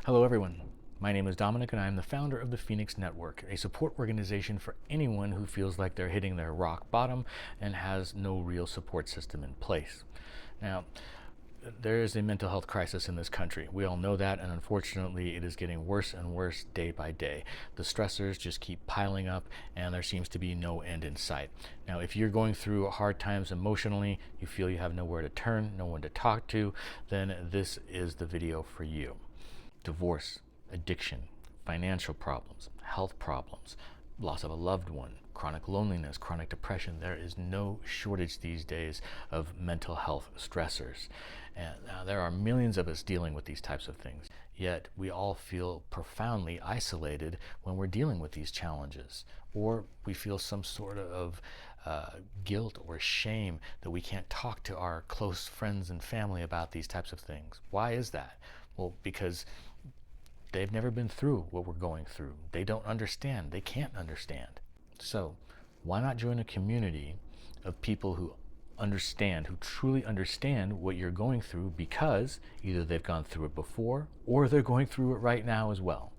Hello everyone, my name is Dominic and I am the founder of the Phoenix Network, a support organization for anyone who feels like they're hitting their rock bottom and has no real support system in place. Now, there is a mental health crisis in this country. We all know that, and unfortunately it is getting worse and worse day by day. The stressors just keep piling up and there seems to be no end in sight. Now, if you're going through hard times emotionally, you feel you have nowhere to turn, no one to talk to, then this is the video for you. Divorce, addiction, financial problems, health problems, loss of a loved one, chronic loneliness, chronic depression. There is no shortage these days of mental health stressors. And there are millions of us dealing with these types of things. Yet we all feel profoundly isolated when we're dealing with these challenges. Or we feel some sort of guilt or shame that we can't talk to our close friends and family about these types of things. Why is that? Well, because they've never been through what we're going through. They don't understand. They can't understand. So why not join a community of people who understand, who truly understand what you're going through, because either they've gone through it before or they're going through it right now as well.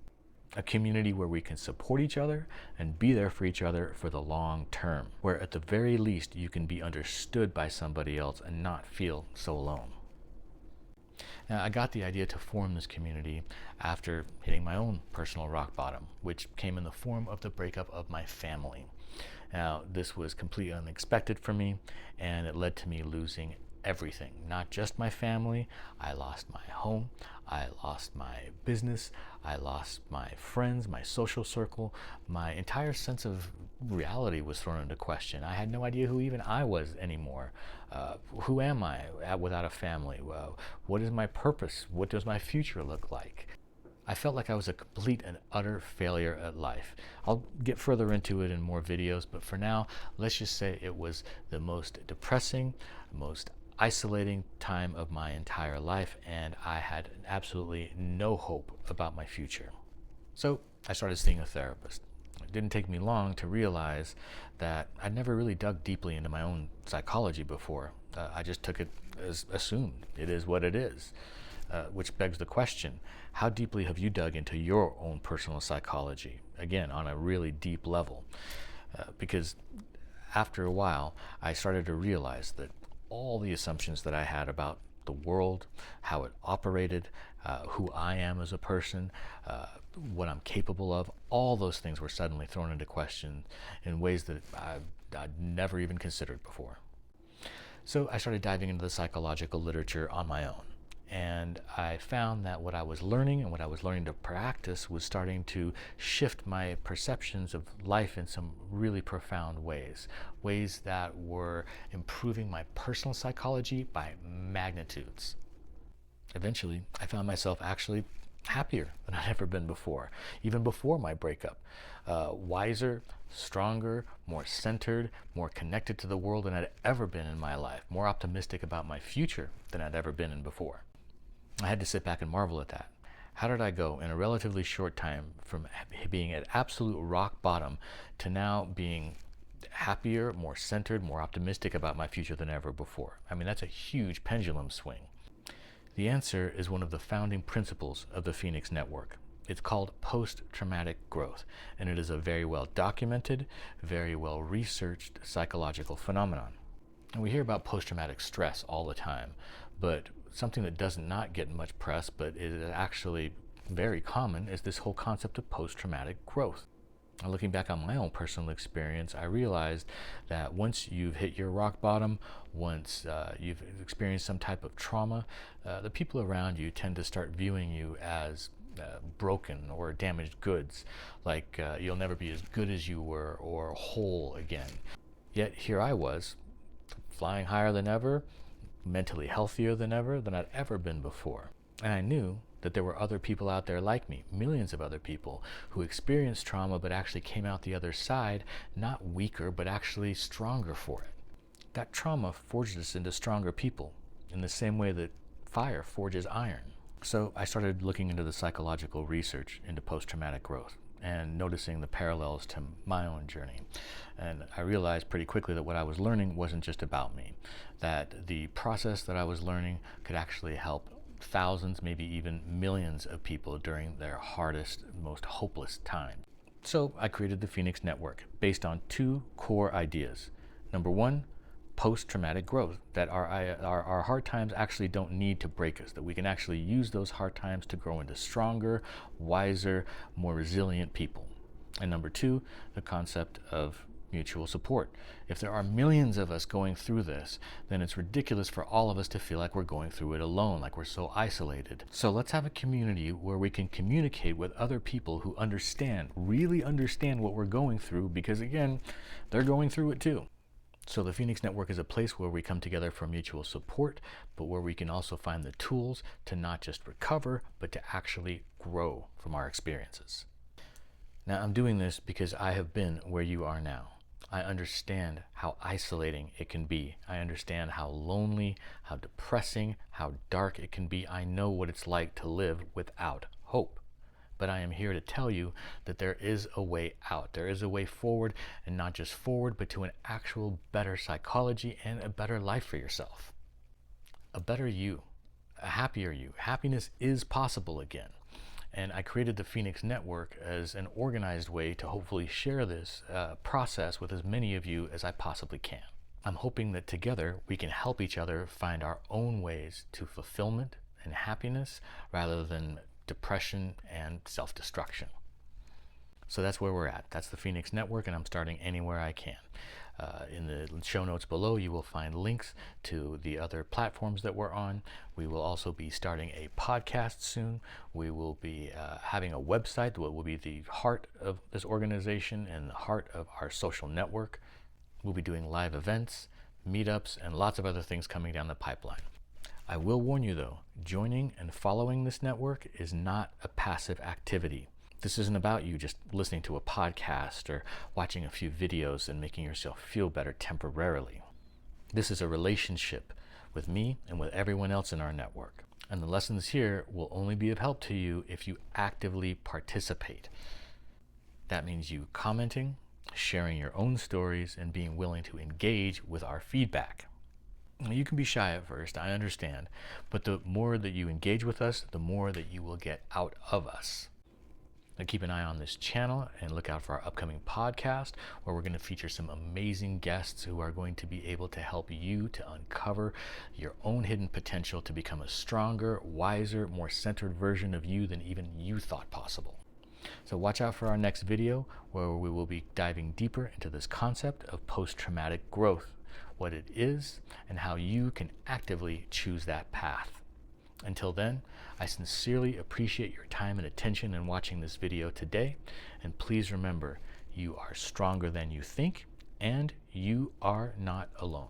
A community where we can support each other and be there for each other for the long term, where at the very least you can be understood by somebody else and not feel so alone. Now, I got the idea to form this community after hitting my own personal rock bottom, which came in the form of the breakup of my family. Now, this was completely unexpected for me, and it led to me losing everything. Not just my family. I lost my home, I lost my business, I lost my friends, my social circle. My entire sense of reality was thrown into question. I had no idea who even I was anymore. Who am I without a family? What is my purpose? What does my future look like? I felt like I was a complete and utter failure at life. I'll get further into it in more videos, but for now, let's just say it was the most depressing, most isolating time of my entire life, and I had absolutely no hope about my future. So I started seeing a therapist. It didn't take me long to realize that I'd never really dug deeply into my own psychology before. I just took it as assumed. It is what it is. Which begs the question, how deeply have you dug into your own personal psychology? Again, on a really deep level. Because after a while, I started to realize that all the assumptions that I had about the world, how it operated, who I am as a person, what I'm capable of, all those things were suddenly thrown into question in ways that I'd never even considered before. So I started diving into the psychological literature on my own. And I found that what I was learning and what I was learning to practice was starting to shift my perceptions of life in some really profound ways. Ways that were improving my personal psychology by magnitudes. Eventually, I found myself actually happier than I'd ever been before, even before my breakup. Wiser, stronger, more centered, more connected to the world than I'd ever been in my life, more optimistic about my future than I'd ever been in before. I had to sit back and marvel at that. How did I go in a relatively short time from being at absolute rock bottom to now being happier, more centered, more optimistic about my future than ever before? I mean, that's a huge pendulum swing. The answer is one of the founding principles of the Phoenix Network. It's called post-traumatic growth, and it is a very well documented, very well researched psychological phenomenon. And we hear about post-traumatic stress all the time, but something that does not get much press, but is actually very common, is this whole concept of post-traumatic growth. And looking back on my own personal experience, I realized that once you've hit your rock bottom, once you've experienced some type of trauma, the people around you tend to start viewing you as broken or damaged goods, like you'll never be as good as you were or whole again. Yet here I was, flying higher than ever, mentally healthier than I'd ever been before. And I knew that there were other people out there like me, millions of other people who experienced trauma but actually came out the other side not weaker but actually stronger for it. That trauma forged us into stronger people in the same way that fire forges iron. So I started looking into the psychological research into post-traumatic growth and noticing the parallels to my own journey. And I realized pretty quickly that what I was learning wasn't just about me, that the process that I was learning could actually help thousands, maybe even millions of people during their hardest, most hopeless time. So I created the Phoenix Network based on two core ideas. Number one, post-traumatic growth, that our hard times actually don't need to break us, that we can actually use those hard times to grow into stronger, wiser, more resilient people. And number two, the concept of mutual support. If there are millions of us going through this, then it's ridiculous for all of us to feel like we're going through it alone, like we're so isolated. So let's have a community where we can communicate with other people who understand, really understand what we're going through, because again, they're going through it too. So the Phoenix Network is a place where we come together for mutual support, but where we can also find the tools to not just recover, but to actually grow from our experiences. Now, I'm doing this because I have been where you are now. I understand how isolating it can be. I understand how lonely, how depressing, how dark it can be. I know what it's like to live without hope. But I am here to tell you that there is a way out. There is a way forward, and not just forward, but to an actual better psychology and a better life for yourself. A better you, a happier you. Happiness is possible again. And I created the Phoenix Network as an organized way to hopefully share this process with as many of you as I possibly can. I'm hoping that together we can help each other find our own ways to fulfillment and happiness rather than depression and self-destruction. So that's where we're at. That's the Phoenix Network, and I'm starting anywhere I can. In the show notes below, you will find links to the other platforms that we're on. We will also be starting a podcast soon. We will be having a website that will be the heart of this organization and the heart of our social network. We'll be doing live events, meetups, and lots of other things coming down the pipeline. I will warn you though, joining and following this network is not a passive activity. This isn't about you just listening to a podcast or watching a few videos and making yourself feel better temporarily. This is a relationship with me and with everyone else in our network. And the lessons here will only be of help to you if you actively participate. That means you commenting, sharing your own stories, and being willing to engage with our feedback. You can be shy at first, I understand, but the more that you engage with us, the more that you will get out of us. Now keep an eye on this channel and look out for our upcoming podcast, where we're going to feature some amazing guests who are going to be able to help you to uncover your own hidden potential to become a stronger, wiser, more centered version of you than even you thought possible. So watch out for our next video, where we will be diving deeper into this concept of post-traumatic growth, what it is, and how you can actively choose that path. Until then, I sincerely appreciate your time and attention in watching this video today, and please remember, you are stronger than you think, and you are not alone.